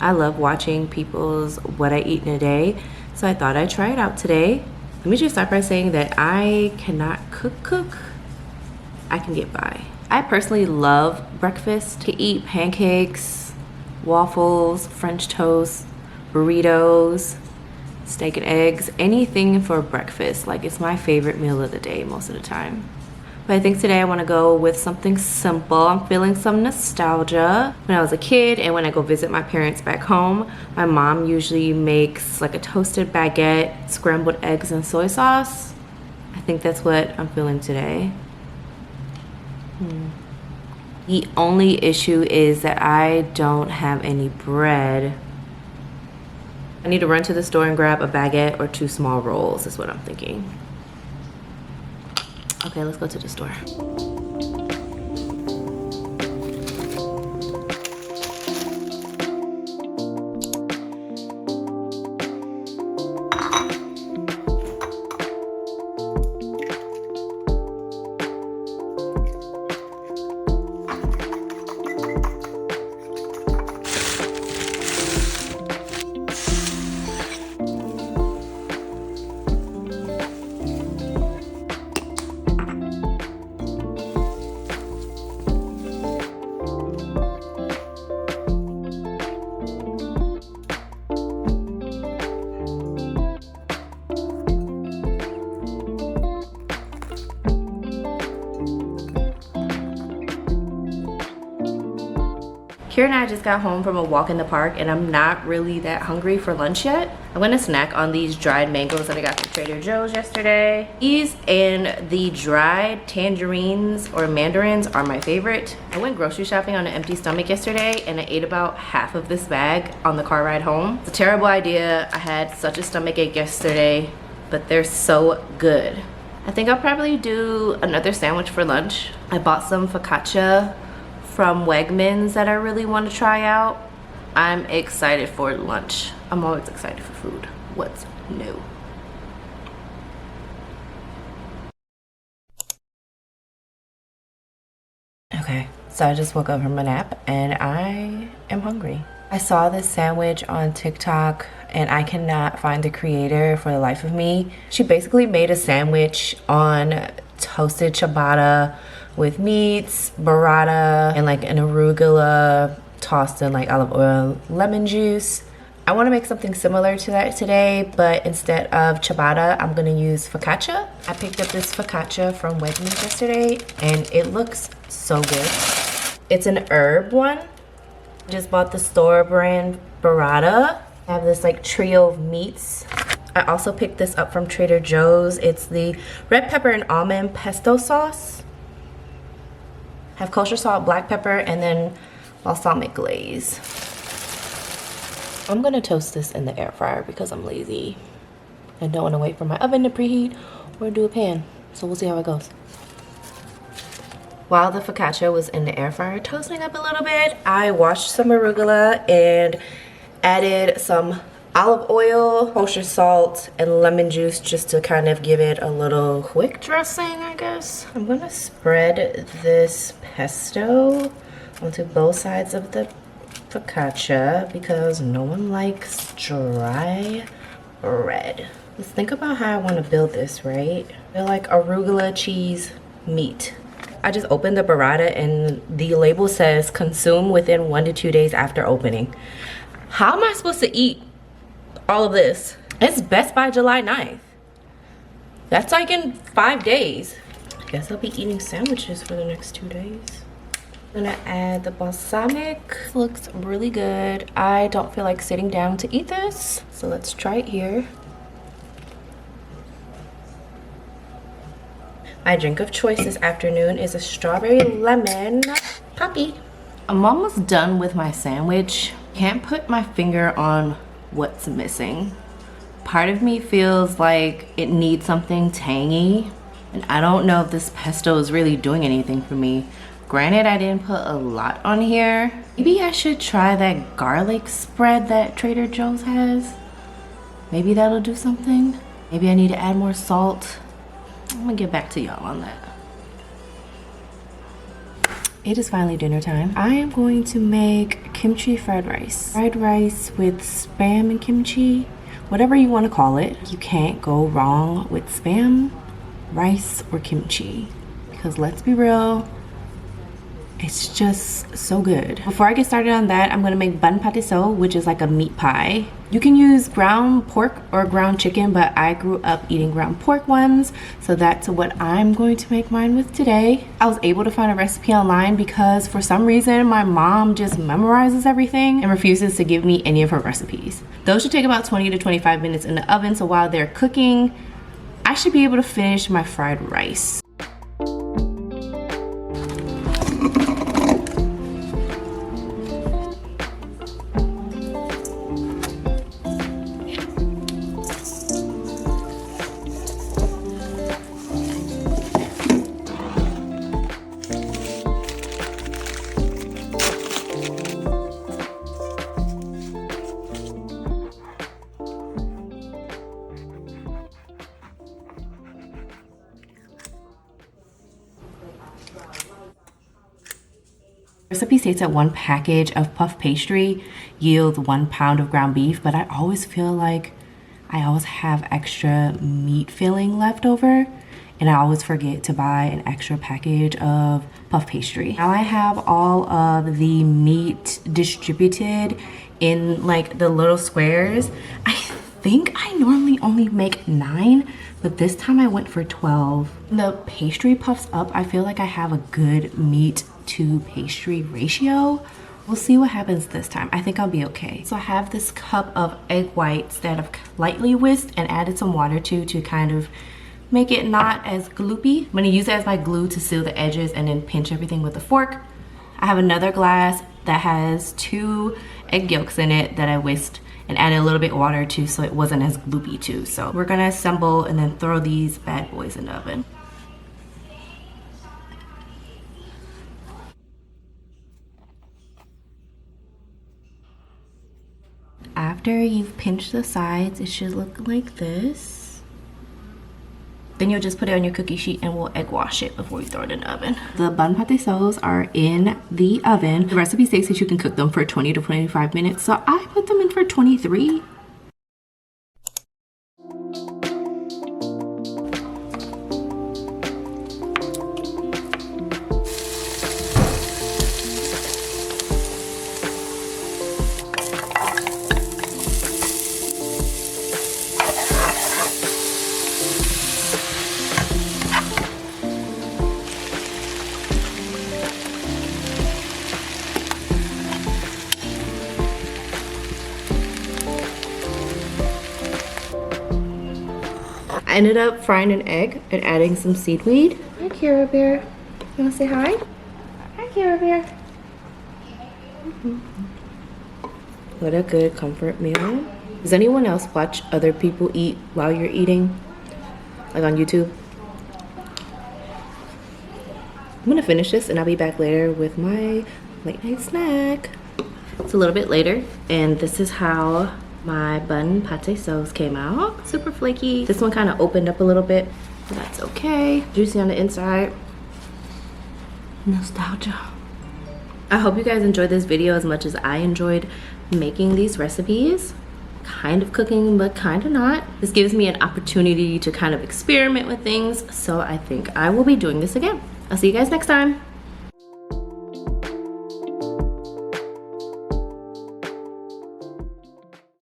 I love watching people's what I eat in a day, so I thought I'd try it out today. Let me just start by saying that I cannot cook. I can get by. I personally love breakfast. To eat pancakes, waffles, French toast, burritos, steak and eggs, anything for breakfast. Like, it's my favorite meal of the day most of the time. But I think today I want to go with something simple. I'm feeling some nostalgia. When I was a kid and when I go visit my parents back home, my mom usually makes like a toasted baguette, scrambled eggs and soy sauce. I think that's what I'm feeling today. The only issue is that I don't have any bread. I need to run to the store and grab a baguette or 2 small rolls is what I'm thinking. Okay, let's go to the store. Kira and I just got home from a walk in the park and I'm not really that hungry for lunch yet. I'm gonna snack on these dried mangoes that I got from Trader Joe's yesterday. These and the dried tangerines or mandarins are my favorite. I went grocery shopping on an empty stomach yesterday and I ate about half of this bag on the car ride home. It's a terrible idea. I had such a stomach ache yesterday, but they're so good. I think I'll probably do another sandwich for lunch. I bought some focaccia from Wegmans that I really want to try out. I'm excited for lunch. I'm always excited for food. What's new? Okay, so I just woke up from a nap and I am hungry. I saw this sandwich on TikTok and I cannot find the creator for the life of me. She basically made a sandwich on toasted ciabatta with meats, burrata, and like an arugula tossed in like olive oil, lemon juice. I want to make something similar to that today, but instead of ciabatta, I'm going to use focaccia. I picked up this focaccia from Wegmans yesterday and it looks so good. It's an herb one. Just bought the store brand burrata. I have this like trio of meats. I also picked this up from Trader Joe's. It's the red pepper and almond pesto sauce. Have kosher salt, black pepper, and then balsamic glaze. I'm gonna toast this in the air fryer because I'm lazy. I don't wanna wait for my oven to preheat or do a pan. So we'll see how it goes. While the focaccia was in the air fryer toasting up a little bit, I washed some arugula and added some olive oil, kosher salt, and lemon juice just to kind of give it a little quick dressing, I guess. I'm gonna spread this pesto onto both sides of the focaccia because no one likes dry bread. Let's think about how I want to build this, right? They're like arugula cheese meat. I just opened the burrata and the label says consume within 1 to 2 days after opening. How am I supposed to eat all of this? It's best by July 9th. That's like in 5 days. I guess I'll be eating sandwiches for the next 2 days. I'm gonna add the balsamic. This looks really good. I don't feel like sitting down to eat this, so let's try it here. My drink of choice this afternoon is a strawberry lemon poppy. I'm almost done with my sandwich. Can't put my finger on what's missing. Part of me feels like it needs something tangy, and I don't know if this pesto is really doing anything for me. Granted, I didn't put a lot on here. Maybe I should try that garlic spread that Trader Joe's has. Maybe that'll do something. Maybe I need to add more salt. I'm gonna get back to y'all on that. It is finally dinner time. I am going to make kimchi fried rice. Fried rice with spam and kimchi, whatever you want to call it. You can't go wrong with spam, rice, or kimchi. Because let's be real, it's just so good. Before I get started on that, I'm gonna make bun Patê Sô, which is like a meat pie. You can use ground pork or ground chicken, but I grew up eating ground pork ones, so that's what I'm going to make mine with today. I was able to find a recipe online because for some reason my mom just memorizes everything and refuses to give me any of her recipes. Those should take about 20 to 25 minutes in the oven, so while they're cooking, I should be able to finish my fried rice. Recipe states that 1 package of puff pastry yields 1 pound of ground beef, but I always feel like I always have extra meat filling left over, and I always forget to buy an extra package of puff pastry. Now I have all of the meat distributed in like the little squares. I think I normally only make 9, but this time I went for 12. The pastry puffs up, I feel like I have a good meat to pastry ratio. We'll see what happens this time. I think I'll be okay. So I have this cup of egg whites that I've lightly whisked and added some water to kind of make it not as gloopy. I'm gonna use it as my glue to seal the edges and then pinch everything with a fork. I have another glass that has 2 egg yolks in it that I whisked and added a little bit of water to so it wasn't as gloopy too. So we're gonna assemble and then throw these bad boys in the oven. After you've pinched the sides, it should look like this. Then you'll just put it on your cookie sheet and we'll egg wash it before we throw it in the oven. The bun Patê Sôs are in the oven. The recipe states that you can cook them for 20 to 25 minutes, so I put them in for 23. I ended up frying an egg and adding some seaweed. Hi, Kara Bear. You wanna say hi? Hi, Kara Bear. What a good comfort meal. Does anyone else watch other people eat while you're eating? Like on YouTube? I'm gonna finish this and I'll be back later with my late night snack. It's a little bit later and this is how my bun Patê Sôs came out. Super flaky. This one kind of opened up a little bit, but that's okay. Juicy on the inside. Nostalgia. I hope you guys enjoyed this video as much as I enjoyed making these recipes. Kind of cooking, but kind of not. This gives me an opportunity to kind of experiment with things, so I think I will be doing this again. I'll see you guys next time.